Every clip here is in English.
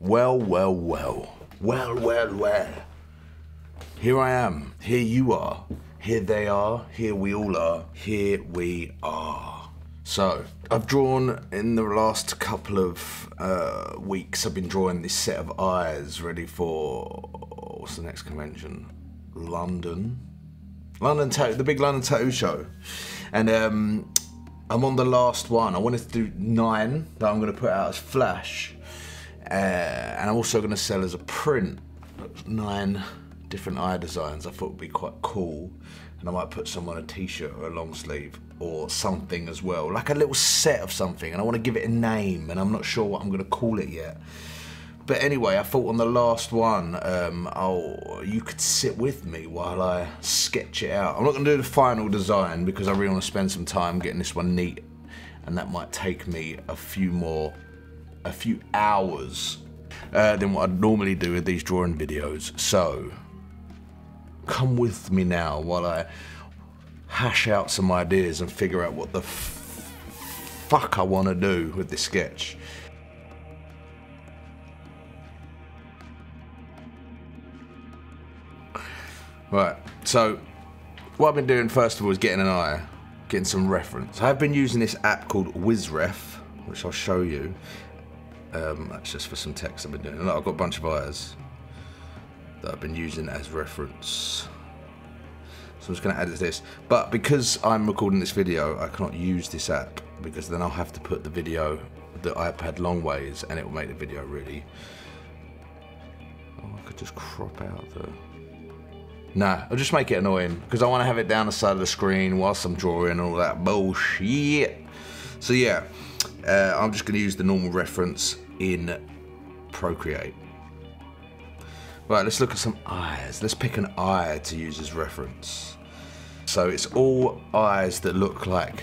Well, well, well. Well, well, well. Here I am. Here you are. Here they are. Here we all are. Here we are. So, I've drawn in the last couple of weeks, I've been drawing this set of eyes ready for, what's the next convention? London Tattoo, the big London Tattoo show. And I'm on the last one. I wanted to do 9 that I'm going to put out as flash. And I'm also going to sell as a print 9 different eye designs. I thought it would be quite cool. And I might put some on a t-shirt or a long sleeve or something as well. Like a little set of something. And I want to give it a name. And I'm not sure what I'm going to call it yet. But anyway, I thought on the last one, you could sit with me while I sketch it out. I'm not going to do the final design because I really want to spend some time getting this one neat. And that might take me a few hours than what I'd normally do with these drawing videos. So, come with me now while I hash out some ideas and figure out what the fuck I want to do with this sketch. Right, so what I've been doing first of all is getting an eye, getting some reference. I've been using this app called WizRef, which I'll show you. That's just for some text I've been doing. Look, I've got a bunch of eyes that I've been using as reference. So I'm just going to add it to this. But because I'm recording this video, I cannot use this app because then I'll have to put the video, the iPad long ways, and it will make the video really... Oh, I could just crop out the... Nah, I'll just make it annoying because I want to have it down the side of the screen whilst I'm drawing and all that bullshit. So yeah, I'm just going to use the normal reference in Procreate. Right, let's look at some eyes. Let's pick an eye to use as reference. So it's all eyes that look like...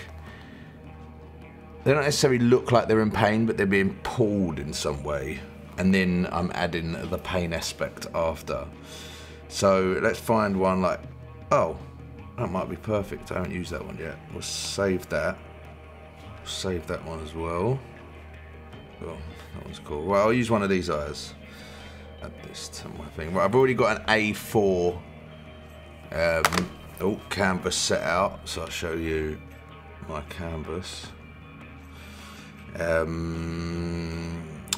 They don't necessarily look like they're in pain, but they're being pulled in some way. And then I'm adding the pain aspect after. So let's find one like, oh, that might be perfect. I haven't used that one yet. We'll save that. Save that one as well. Oh, that one's cool. Right, I'll use one of these eyes. Add this to my thing. Right, I've already got an A4 canvas set out, so I'll show you my canvas.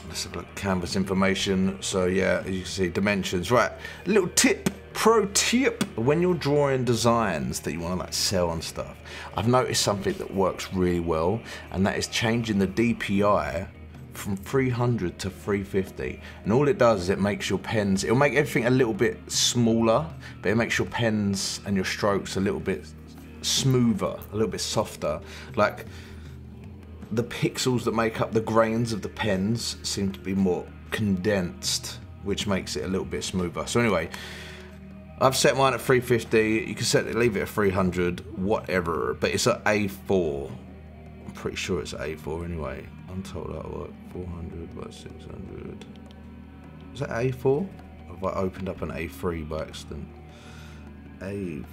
Let's have a look at canvas information. So yeah, as you can see, dimensions. Right, a little tip, pro tip, when you're drawing designs that you want to like sell and stuff, I've noticed something that works really well, and that is changing the DPI from 300 to 350. And all it does is it makes your pens, it'll make everything a little bit smaller, but it makes your pens and your strokes a little bit smoother, a little bit softer. Like, the pixels that make up the grains of the pens seem to be more condensed, which makes it a little bit smoother. So anyway, I've set mine at 350. You can leave it at 300, whatever, but it's at A4. I'm pretty sure it's at A4 anyway. I'm told that what 400 by 600. Is that A4? Or have I opened up an A3 by accident? A4.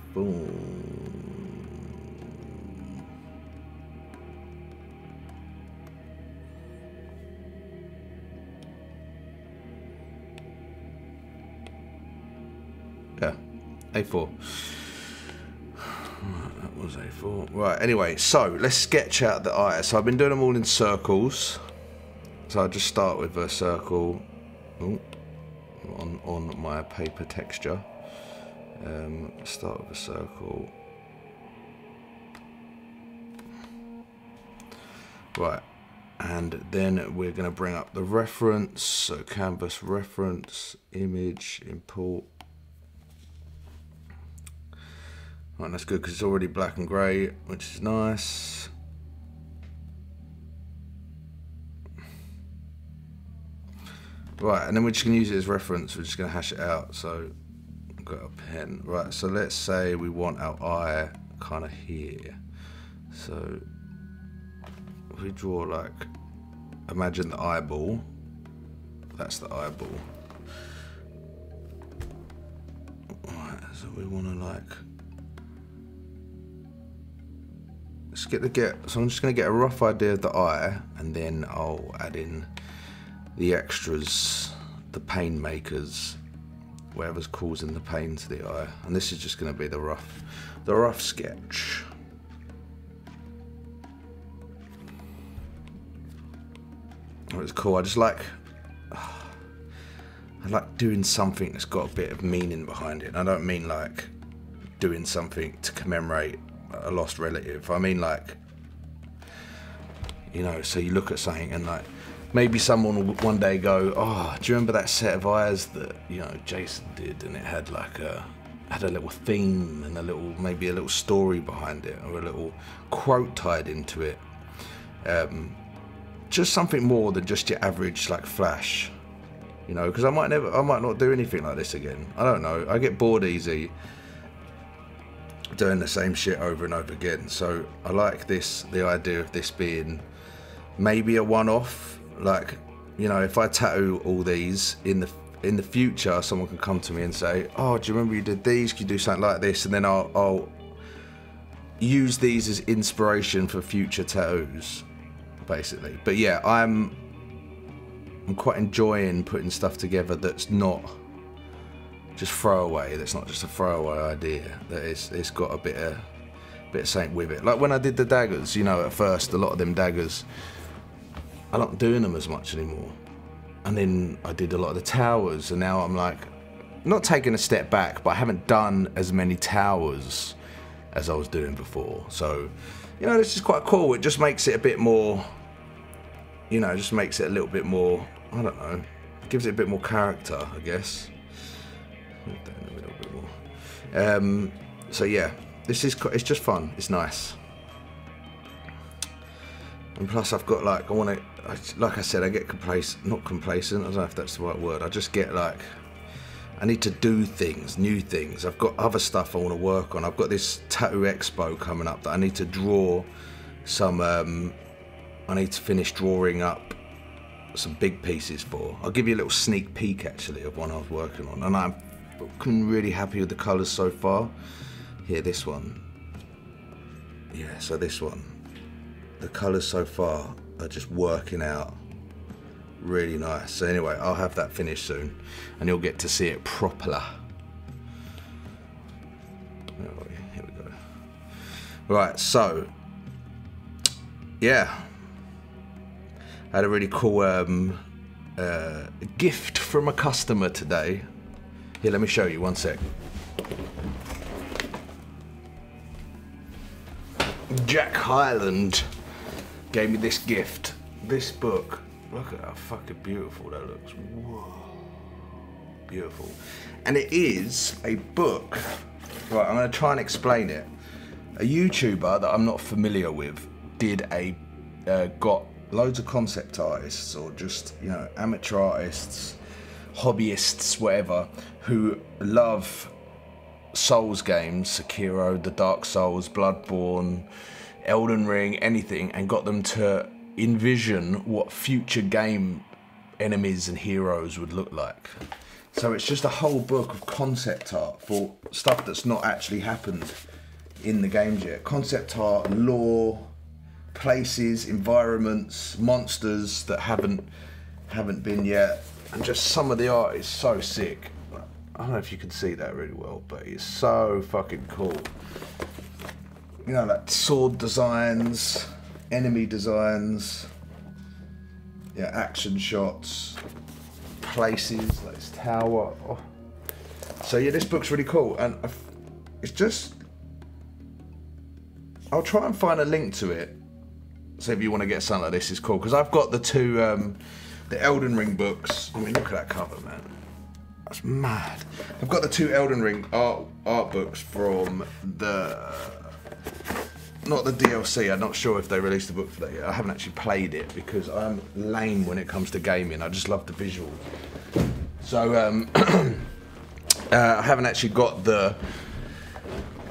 Yeah, A4. That was A4. Right, anyway, so let's sketch out the eye. So I've been doing them all in circles. So I'll just start with a circle on my paper texture. Start with a circle. Right, and then we're going to bring up the reference. So canvas reference, image, import. Right, that's good because it's already black and grey, which is nice. Right, and then we're just going to use it as reference. We're just going to hash it out. So I've got a pen. Right, so let's say we want our eye kind of here. So if we draw like, imagine the eyeball. That's the eyeball. Right, so we want to like... So I'm just going to get a rough idea of the eye, and then I'll add in the extras the pain makers, whatever's causing the pain to the eye. And this is just going to be the rough sketch. Oh, it's cool. I like doing something that's got a bit of meaning behind it. I don't mean like doing something to commemorate a lost relative. I mean like, you know, so you look at something and like, maybe someone will one day go, oh, do you remember that set of eyes that, you know, Jason did, and it had like had a little theme and maybe a little story behind it, or a little quote tied into it. Just something more than just your average like flash, you know, because I might not do anything like this again. I don't know. I get bored easy doing the same shit over and over again. So I like the idea of this being maybe a one-off. Like, you know, if I tattoo all these in the future, someone can come to me and say, oh, do you remember you did these? Can you do something like this? And then I'll use these as inspiration for future tattoos, basically. But yeah, I'm quite enjoying putting stuff together that's not just throwaway. That's not just a throwaway idea. That it's got a bit of something with it. Like when I did the daggers, you know, at first a lot of them daggers, I'm not doing them as much anymore. And then I did a lot of the towers, and now I'm like, not taking a step back, but I haven't done as many towers as I was doing before. So, you know, this is quite cool. It just makes it a bit more, you know, just makes it a little bit more, I don't know, gives it a bit more character, I guess. A little bit more. So yeah, it's just fun. It's nice. And plus I've got like, like I said, I get not complacent, I don't know if that's the right word. I just get like, I need to do things, new things. I've got other stuff I want to work on. I've got this tattoo expo coming up that I need to draw some, I need to finish drawing up some big pieces for. I'll give you a little sneak peek actually of one I was working on. And I'm really happy with the colours so far. Here, this one. Yeah, so this one. The colours so far are just working out really nice. So anyway, I'll have that finished soon and you'll get to see it properly. Oh, here we go. Right, so yeah, I had a really cool gift from a customer today. Here, let me show you, one sec. Jack Highland gave me this gift, this book. Look at how fucking beautiful that looks. Whoa, beautiful. And it is a book. Right, I'm gonna try and explain it. A YouTuber that I'm not familiar with got loads of concept artists, or just, you know, amateur artists, hobbyists, whatever, who love Souls games, Sekiro, the Dark Souls, Bloodborne, Elden Ring, anything, and got them to envision what future game enemies and heroes would look like. So it's just a whole book of concept art for stuff that's not actually happened in the games yet. Concept art, lore, places, environments, monsters that haven't been yet, and just some of the art is so sick. I don't know if you can see that really well, but it's so fucking cool. You know, like sword designs, enemy designs, yeah, action shots, places, like this tower. Oh. So yeah, this book's really cool, and it's just, I'll try and find a link to it. So if you want to get something like this, it's cool, because I've got the two, the Elden Ring books. I mean, look at that cover, man. That's mad. I've got the two Elden Ring art books from not the DLC. I'm not sure if they released the book for that yet. I haven't actually played it because I'm lame when it comes to gaming. I just love the visuals. So I haven't actually got the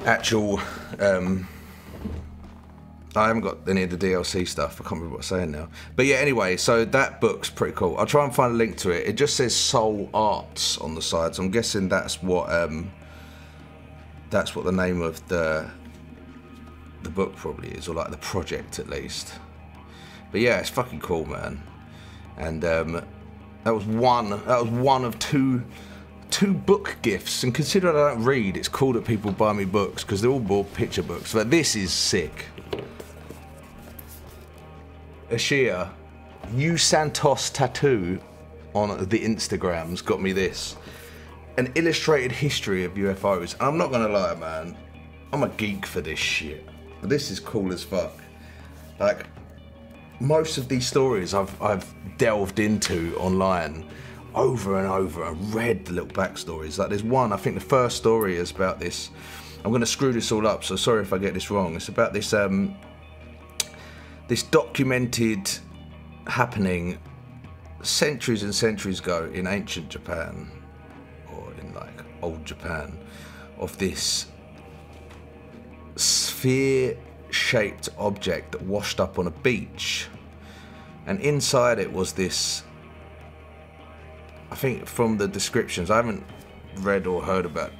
actual. I haven't got any of the DLC stuff. I can't remember what I'm saying now. But yeah, anyway, so that book's pretty cool. I'll try and find a link to it. It just says Soul Arts on the side, so I'm guessing that's what the name of the book probably is, or like the project at least. But yeah, it's fucking cool, man. And That was one of two book gifts. And considering I don't read, it's cool that people buy me books because they're all bought picture books. But this is sick. Ashia, You Santos Tattoo on the Instagrams got me this. An illustrated history of UFOs. And I'm not gonna lie, man. I'm a geek for this shit. This is cool as fuck. Like, most of these stories I've delved into online over and over and read the little backstories. Like, there's one, I think the first story is about this. I'm gonna screw this all up, so sorry if I get this wrong. It's about this this documented happening centuries and centuries ago in ancient Japan, or in like old Japan, of this sphere-shaped object that washed up on a beach, and inside it was this, I think from the descriptions, I haven't read or heard about,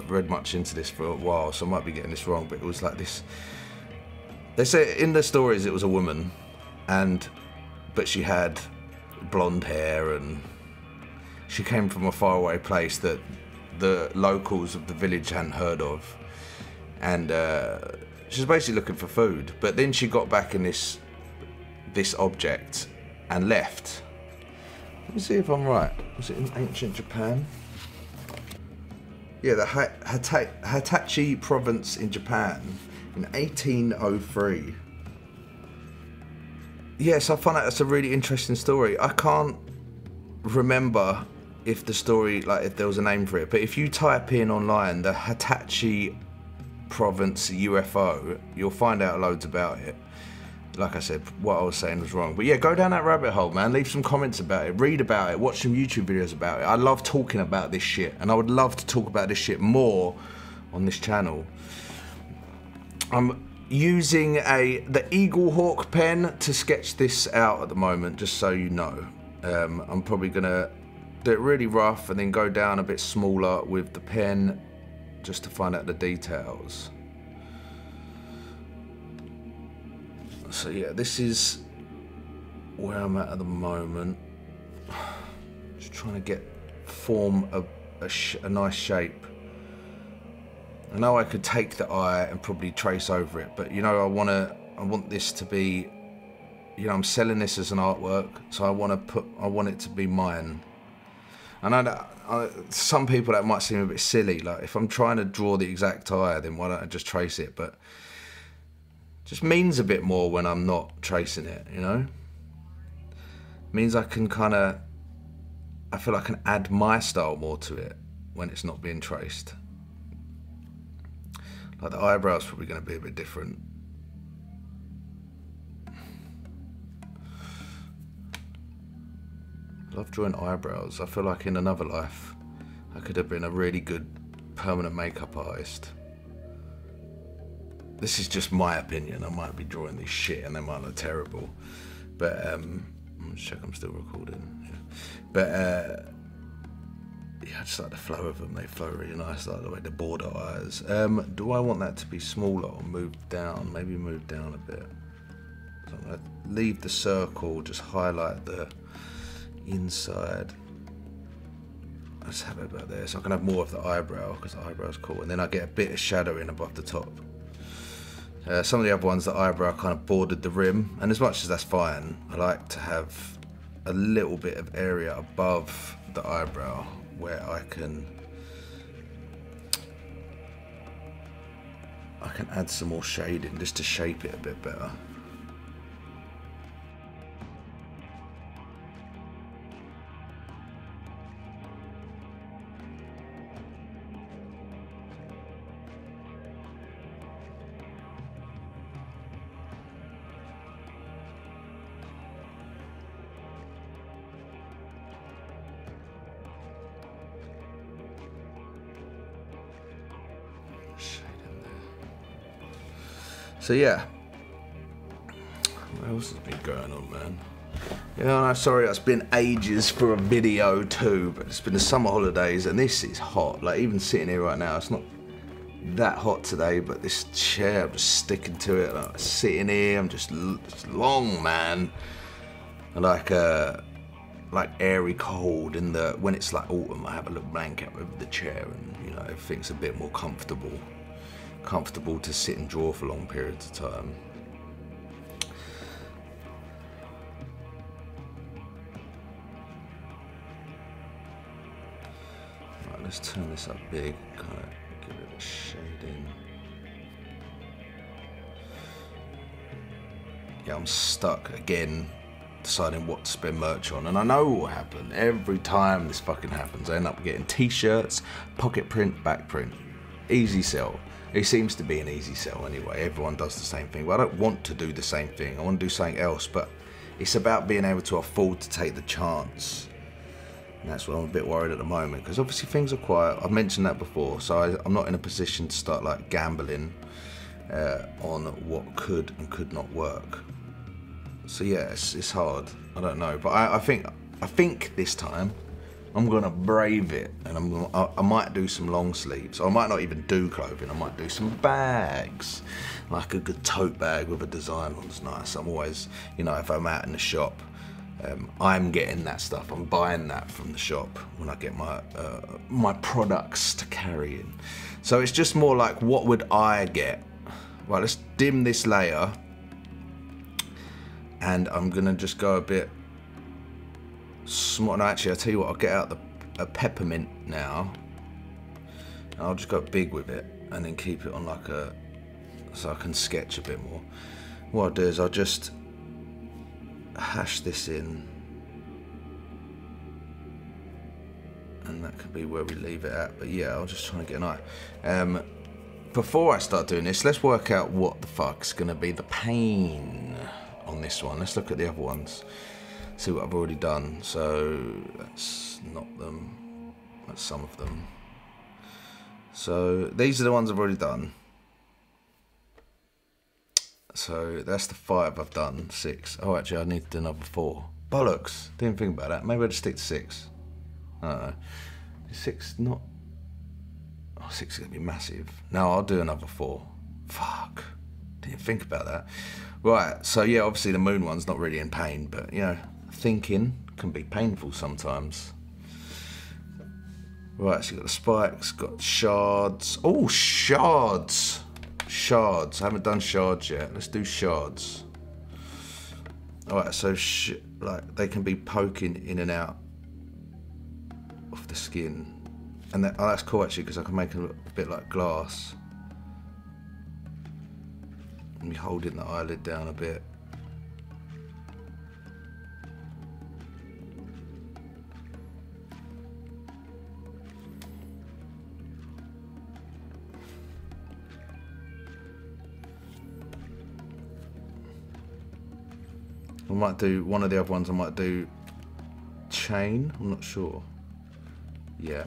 read much into this for a while, so I might be getting this wrong, but it was like this, they say in the stories it was a woman, but she had blonde hair and she came from a faraway place that the locals of the village hadn't heard of, and she was basically looking for food. But then she got back in this object and left. Let me see if I'm right. Was it in ancient Japan? Yeah, the Hitachi province in Japan in 1803. Yes, I find out that's a really interesting story. I can't remember if the story, like if there was a name for it, but if you type in online the Hitachi province UFO, you'll find out loads about it. Like I said, what I was saying was wrong. But yeah, go down that rabbit hole, man. Leave some comments about it, read about it, watch some YouTube videos about it. I love talking about this shit, and I would love to talk about this shit more on this channel. I'm using the Eagle Hawk pen to sketch this out at the moment, just so you know. I'm probably gonna do it really rough and then go down a bit smaller with the pen just to find out the details. So yeah, this is where I'm at the moment. Just trying to form a nice shape. I know I could take the eye and probably trace over it, but you know, I want this to be, you know, I'm selling this as an artwork, so I want it to be mine. I know that some people that might seem a bit silly, like if I'm trying to draw the exact eye, then why don't I just trace it? But it just means a bit more when I'm not tracing it, you know? It means I can I feel I can add my style more to it when it's not being traced. Like the eyebrows probably going to be a bit different. I love drawing eyebrows. I feel like in another life I could have been a really good permanent makeup artist. This is just my opinion. I might be drawing this shit and they might look terrible. But let's check I'm still recording. Yeah. But yeah, I just like the flow of them. They flow really nice, like the way the border eyes. Do I want that to be smaller or move down? Maybe move down a bit. So I'm gonna leave the circle, just highlight the inside. Let's have it about there, so I can have more of the eyebrow, because the eyebrow's cool. And then I get a bit of shadowing above the top. Some of the other ones, the eyebrow kind of bordered the rim, and as much as that's fine, I like to have a little bit of area above the eyebrow where I can add some more shading just to shape it a bit better. So yeah, what else has been going on, man? Yeah, no, sorry, it's been ages for a video too, but it's been the summer holidays and this is hot. Like even sitting here right now, it's not that hot today, but this chair, I'm just sticking to it. Like, sitting here, I'm just long, man. And like, like airy cold in the, when it's like autumn, I have a little blanket over the chair and, you know, everything's a bit more comfortable to sit and draw for long periods of time. Right, let's turn this up big, kind of give it a shading. Yeah, I'm stuck again deciding what to spend merch on, and I know what will happen every time this fucking happens. I end up getting t-shirts, pocket print, back print, easy sell. It seems to be an easy sell anyway. Everyone does the same thing, but I don't want to do the same thing. I want to do something else, but it's about being able to afford to take the chance, and that's what I'm a bit worried at the moment, because obviously things are quiet. I've mentioned that before, so I'm not in a position to start like gambling on what could and could not work. So yeah, it's hard. I don't know, but I think this time I'm gonna brave it, and I might do some long sleeves. I might not even do clothing. I might do some bags, like a good tote bag with a design on's nice. I'm always, you know, if I'm out in the shop, I'm getting that stuff. I'm buying that from the shop when I get my my products to carry in. So it's just more like, what would I get? Right, let's dim this layer, and I'm gonna just go a bit small. No, actually, I'll tell you what, I'll get out a peppermint now, and I'll just go big with it, and then keep it on like a, so I can sketch a bit more. What I'll do is I'll just hash this in, and that could be where we leave it at, but yeah, I'll just try and get an eye. Before I start doing this, let's work out what the fuck's gonna be the pain on this one. Let's look at the other ones, see what I've already done. So that's not them, that's some of them. So these are the ones I've already done. So that's the 5 I've done, 6. Oh, actually I need to do another 4. Bollocks, didn't think about that. Maybe I'll just stick to 6. I don't know. Is 6 not? Oh, 6 is gonna be massive. No, I'll do another 4. Fuck, didn't think about that. Right, so yeah, obviously the moon one's not really in pain, but you know, thinking can be painful sometimes. Right, so you've got the spikes, got shards. Oh, shards! Shards, I haven't done shards yet. Let's do shards. Alright, so like they can be poking in and out of the skin. And that, oh, that's cool actually, because I can make it look a bit like glass. And me holding the eyelid down a bit. I might do one of the other ones. I might do chain. I'm not sure. Yeah.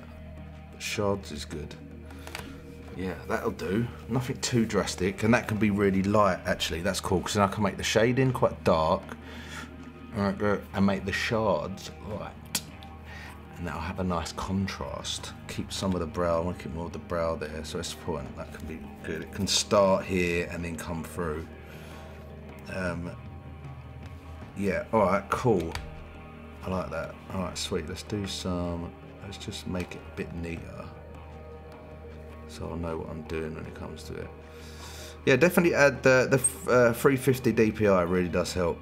Shards is good. Yeah, that'll do. Nothing too drastic, and that can be really light actually. That's cool, because then I can make the shading quite dark, and make the shards light, and that'll have a nice contrast. Keep some of the brow. I want to keep more of the brow there, so that's the point. That can be good. It can start here and then come through. Yeah. All right. Cool. I like that. All right. Sweet. Let's do some. Let's just make it a bit neater, so I'll know what I'm doing when it comes to it. Yeah, definitely add the 350 DPI really does help.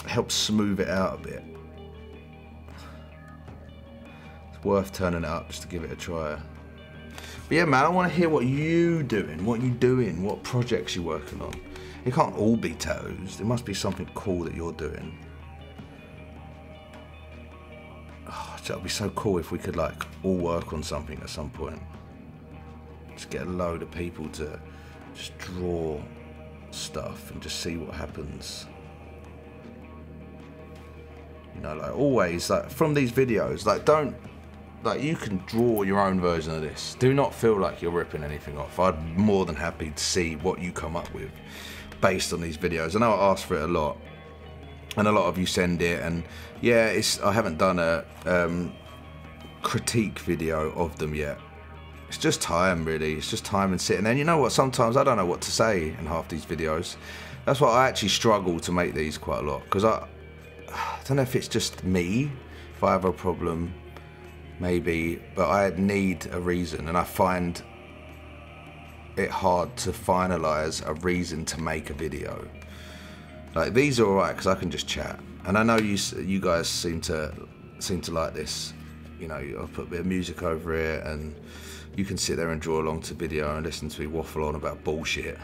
Helps smooth it out a bit. It's worth turning it up just to give it a try. But yeah, man, I want to hear what you doing, what projects you're working on. It can't all be tattoos. There must be something cool that you're doing. Oh, that'd be so cool if we could like all work on something at some point. Just get a load of people to just draw stuff and just see what happens. You know, like always, like from these videos, like don't, like you can draw your own version of this. Do not feel like you're ripping anything off. I'd be more than happy to see what you come up with based on these videos. I know I ask for it a lot, and a lot of you send it, and yeah, I haven't done a critique video of them yet. It's just time, really. It's just time and sitting there. And you know what? Sometimes I don't know what to say in half these videos. That's why I actually struggle to make these quite a lot, because I don't know if it's just me, if I have a problem, maybe, but I need a reason, and I find it hard to finalize a reason to make a video. Like, these are alright because I can just chat, and I know you guys seem to like this. You know, I'll put a bit of music over it, and you can sit there and draw along to video and listen to me waffle on about bullshit.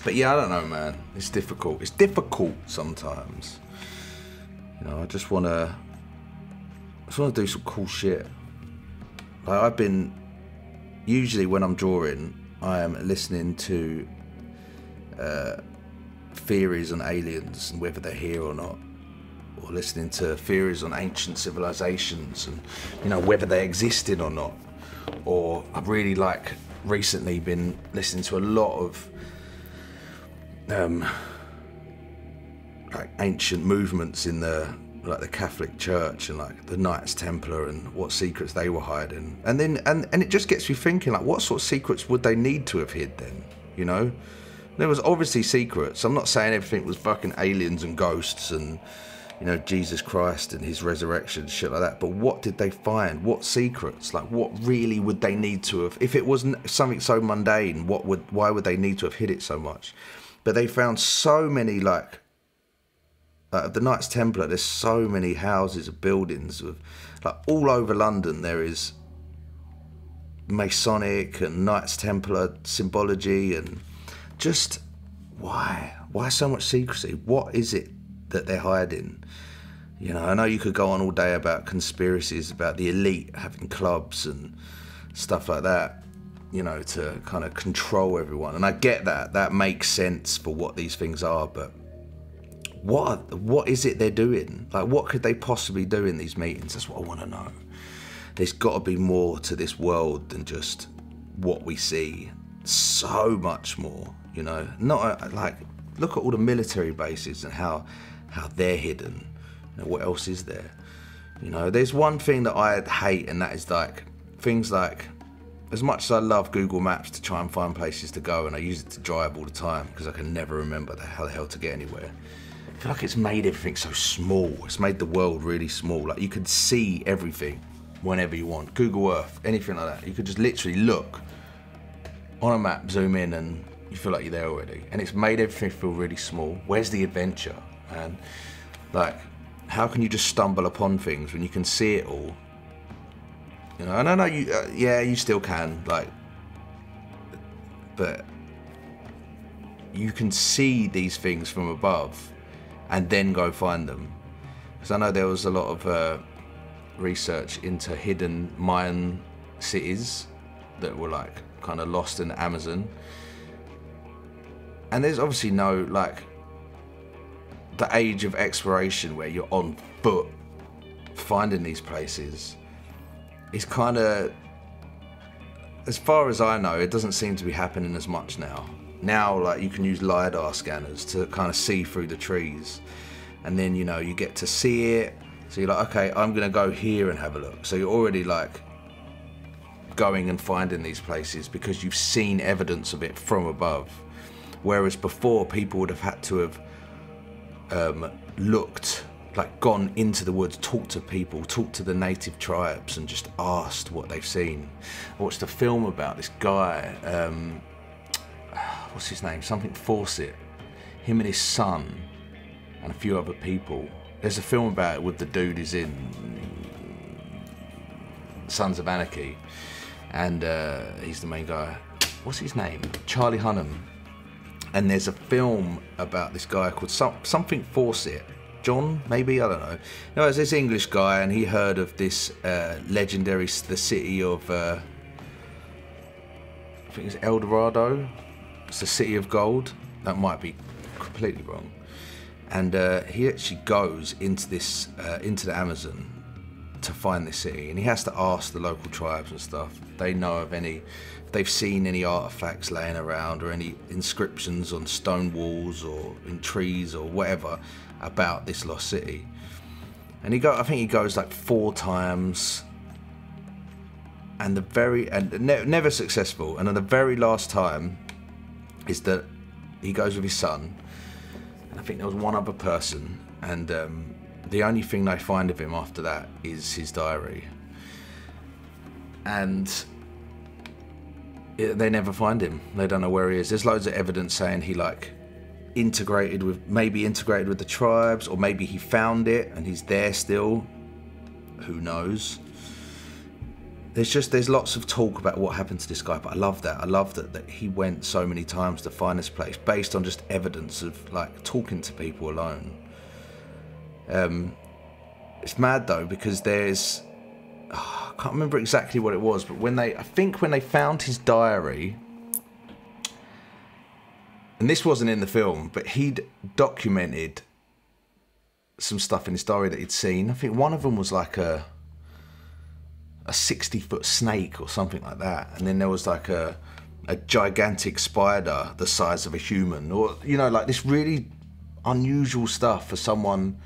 But yeah, I don't know, man. It's difficult. It's difficult sometimes. You know, I just wanna do some cool shit. Like, usually when I'm drawing, I am listening to theories on aliens and whether they're here or not, or listening to theories on ancient civilizations and, you know, whether they existed or not. Or I've really, like, recently been listening to a lot of like ancient movements in the Catholic Church, and like the Knights Templar, and what secrets they were hiding. And then and it just gets me thinking, like, what sort of secrets would they need to have hid then? You know, there was obviously secrets. I'm not saying everything was fucking aliens and ghosts and, you know, Jesus Christ and his resurrection, shit like that. But what did they find? What secrets? Like, what really would they need to have? If it was something so mundane, why would they need to have hid it so much? But they found so many, like, the Knights Templar, there's so many houses and buildings with, like, all over London there is Masonic and Knights Templar symbology, and just why so much secrecy? What is it that they're hiding? You know, I know you could go on all day about conspiracies about the elite having clubs and stuff like that, you know, to kind of control everyone, and I get that makes sense for what these things are, but what is it they're doing? Like, what could they possibly do in these meetings? That's what I want to know. There's got to be more to this world than just what we see. So much more, you know. Not like, look at all the military bases and how they're hidden. You know, what else is there? You know, there's one thing that I hate, and that is, like, things like, as much as I love Google Maps to try and find places to go, and I use it to drive all the time because I can never remember how the hell to get anywhere. I feel like it's made everything so small. It's made the world really small. Like, you could see everything whenever you want. Google Earth, anything like that. You could just literally look on a map, zoom in, and you feel like you're there already. And it's made everything feel really small. Where's the adventure? And, like, how can you just stumble upon things when you can see it all? You know, and I know you, yeah, you still can, like, but you can see these things from above and then go find them. Because I know there was a lot of research into hidden Mayan cities that were, like, kind of lost in the Amazon. And there's obviously no, like, the age of exploration where you're on foot finding these places is kind of, as far as I know, it doesn't seem to be happening as much now. Now, like, you can use LiDAR scanners to kind of see through the trees, and then, you know, you get to see it, so you're like, okay, I'm gonna go here and have a look. So you're already, like, going and finding these places because you've seen evidence of it from above. Whereas before, people would have had to have looked, like, gone into the woods, talked to people, talked to the native tribes, and just asked what they've seen. I watched a film about this guy, what's his name? Something Fawcett. Him and his son and a few other people. There's a film about it with the dude who's in Sons of Anarchy, and he's the main guy. What's his name? Charlie Hunnam. And there's a film about this guy called something Fawcett. John, maybe, I don't know. No, it's this English guy, and he heard of this legendary, the city of, I think it's El Dorado. It's the city of gold. That might be completely wrong. And he actually goes into this, into the Amazon to find this city, and he has to ask the local tribes and stuff. They know of any, if they've seen any artifacts laying around or any inscriptions on stone walls or in trees or whatever about this lost city. And I think he goes like 4 times, and never successful. And then the very last time is that he goes with his son, and I think there was one other person, and the only thing they find of him after that is his diary. And they never find him. They don't know where he is. There's loads of evidence saying he like maybe integrated with the tribes, or maybe he found it and he's there still. Who knows? There's lots of talk about what happened to this guy, but I love that. I love that he went so many times to find this place based on just evidence of like talking to people alone. It's mad though, because there's I can't remember exactly what it was, but I think when they found his diary, and this wasn't in the film, but he'd documented some stuff in his diary that he'd seen. I think one of them was like a 60-foot snake or something like that, and then there was like a gigantic spider the size of a human, or you know, like this really unusual stuff for someone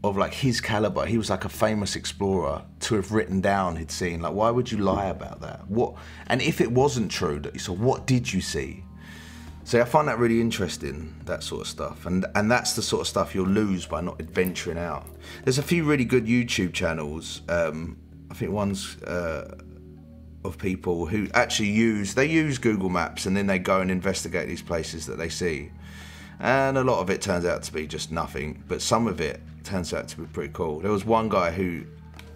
of like his caliber. He was like a famous explorer to have written down he'd seen. Like, why would you lie about that? What? And if it wasn't true that you saw, what did you see? So I find that really interesting, that sort of stuff, and that's the sort of stuff you'll lose by not adventuring out. There's a few really good YouTube channels. I think one's of people who actually use Google Maps, and then they go and investigate these places that they see. And a lot of it turns out to be just nothing, but some of it turns out to be pretty cool. There was one guy who,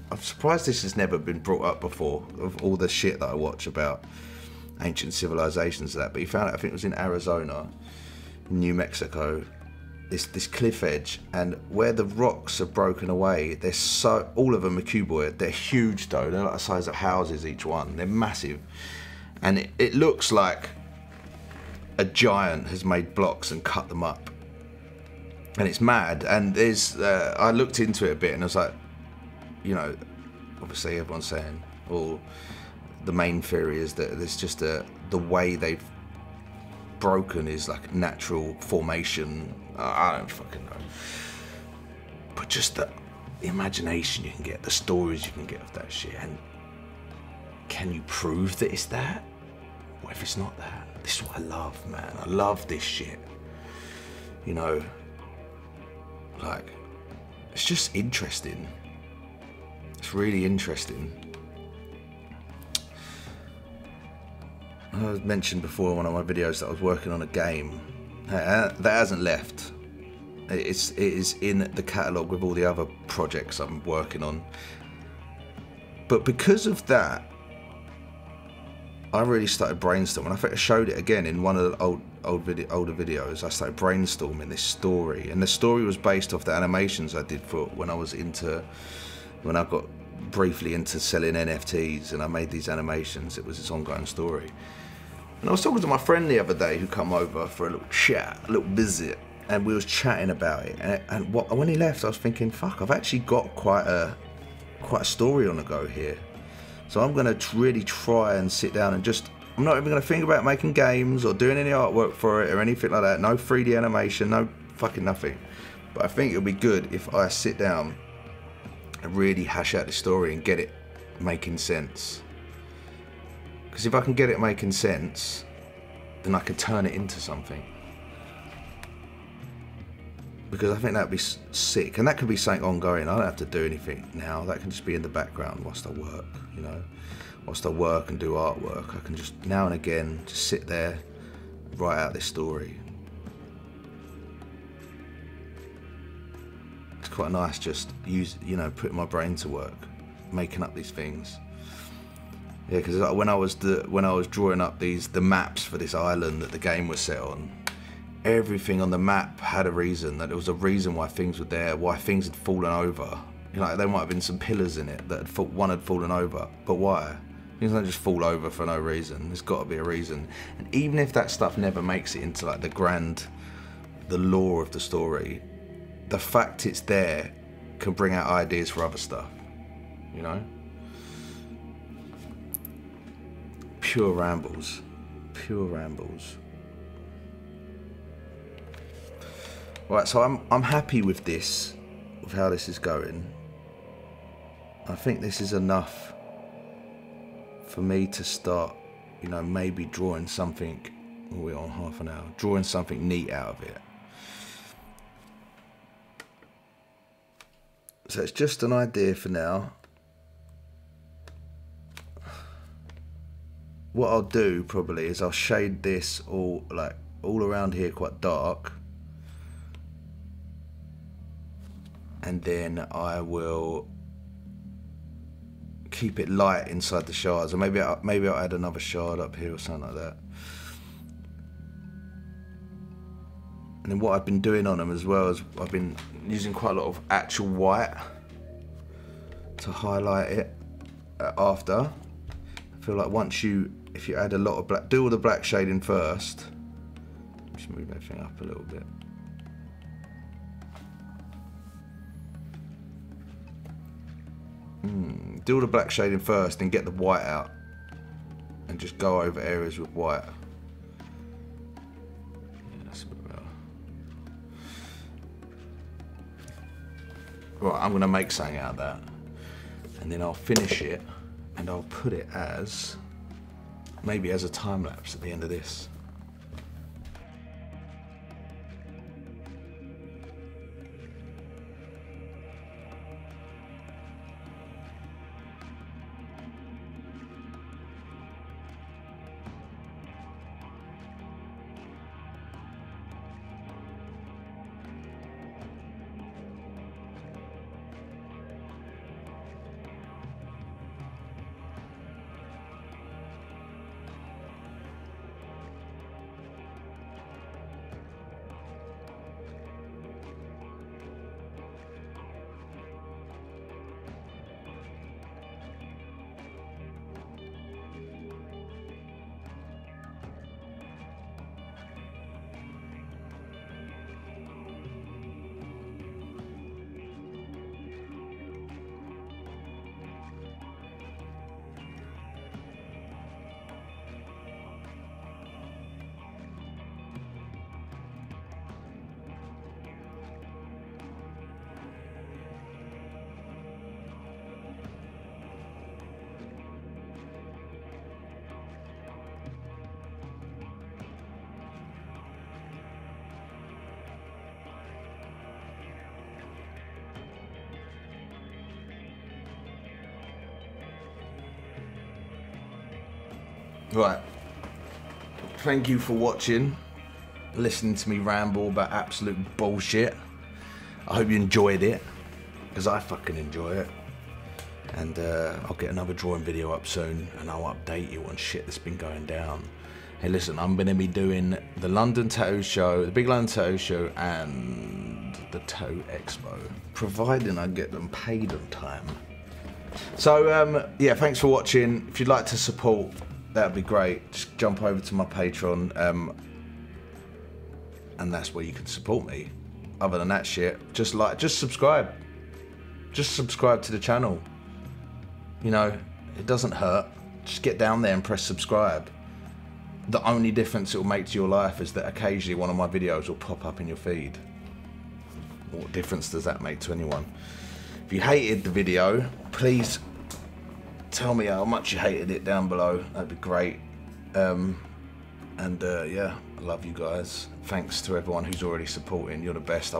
I'm surprised this has never been brought up before, of all the shit that I watch about ancient civilizations and that, but he found it, I think it was in Arizona, New Mexico, this cliff edge, and where the rocks are broken away, they're all of them are cuboid. They're huge though, they're like the size of houses each one, they're massive, and it looks like a giant has made blocks and cut them up, and it's mad. And there's I looked into it a bit, and I was like, you know, obviously everyone's saying, well, the main theory is that there's just the way they've broken is like natural formation. I don't fucking know, but just the imagination you can get, the stories you can get of that shit, and can you prove that it's that? What if it's not that? This is what I love, man. I love this shit. You know, like, it's just interesting. It's really interesting. I mentioned before in one of my videos that I was working on a game that hasn't left. It is in the catalogue with all the other projects I'm working on. But because of that, I really started brainstorming. I think I showed it again in one of the older videos. I started brainstorming this story, and the story was based off the animations I did for when I got briefly into selling NFTs, and I made these animations. It was this ongoing story. And I was talking to my friend the other day who come over for a little chat, a little visit, and we was chatting about it. And when he left, I was thinking, fuck, I've actually got quite a story on the go here. So I'm going to really try and sit down and I'm not even going to think about making games or doing any artwork for it or anything like that. No 3D animation, no fucking nothing. But I think it'll be good if I sit down and really hash out the story and get it making sense. Because if I can get it making sense, then I can turn it into something. Because I think that'd be sick, and that could be something ongoing. I don't have to do anything now. That can just be in the background whilst I work, you know. Whilst I work and do artwork, I can just now and again just sit there, write out this story. It's quite nice just putting my brain to work, making up these things. Yeah, because when I was drawing up the maps for this island that the game was set on, everything on the map had a reason. That there was a reason why things were there, why things had fallen over. You know, like there might have been some pillars in it that one had fallen over, but why? Things don't just fall over for no reason. There's got to be a reason. And even if that stuff never makes it into like the lore of the story, the fact it's there can bring out ideas for other stuff. You know. Pure rambles. Pure rambles. Right, so I'm happy with this, with how this is going. I think this is enough for me to start, you know, maybe drawing something. We're on half an hour. Drawing something neat out of it. So it's just an idea for now. What I'll do probably is I'll shade this all around here quite dark, and then I will keep it light inside the shards, or maybe I'll add another shard up here or something like that. And then what I've been doing on them as well is I've been using quite a lot of actual white to highlight it after. I feel like if you add a lot of black, do all the black shading first. Just move everything up a little bit. Do all the black shading first, then get the white out, and just go over areas with white. Yeah, that's a bit better. Right, I'm going to make something out of that, and then I'll finish it, and I'll put it as, maybe as a time lapse at the end of this. Right, thank you for watching, listening to me ramble about absolute bullshit. I hope you enjoyed it, because I fucking enjoy it. And I'll get another drawing video up soon, and I'll update you on shit that's been going down. Hey listen, I'm going to be doing the London Tattoo Show, the Big London Tattoo Show, and the Tattoo Expo, providing I get them paid on time. So yeah, thanks for watching. If you'd like to support, that'd be great. Just jump over to my Patreon, and that's where you can support me. Other than that shit, just subscribe. Just subscribe to the channel. You know, it doesn't hurt. Just get down there and press subscribe. The only difference it will make to your life is that occasionally one of my videos will pop up in your feed. What difference does that make to anyone? If you hated the video, please tell me how much you hated it down below. That'd be great. Yeah, I love you guys. Thanks to everyone who's already supporting. You're the best.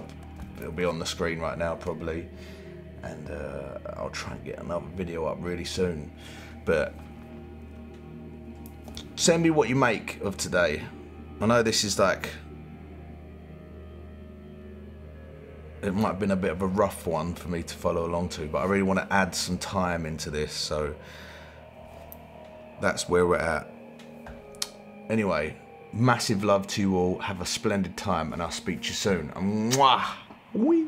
It'll be on the screen right now probably, and I'll try and get another video up really soon. But send me what you make of today. I know this is like, it might have been a bit of a rough one for me to follow along to, but I really want to add some time into this, so that's where we're at. Anyway, massive love to you all. Have a splendid time, and I'll speak to you soon. Mwah! Wee!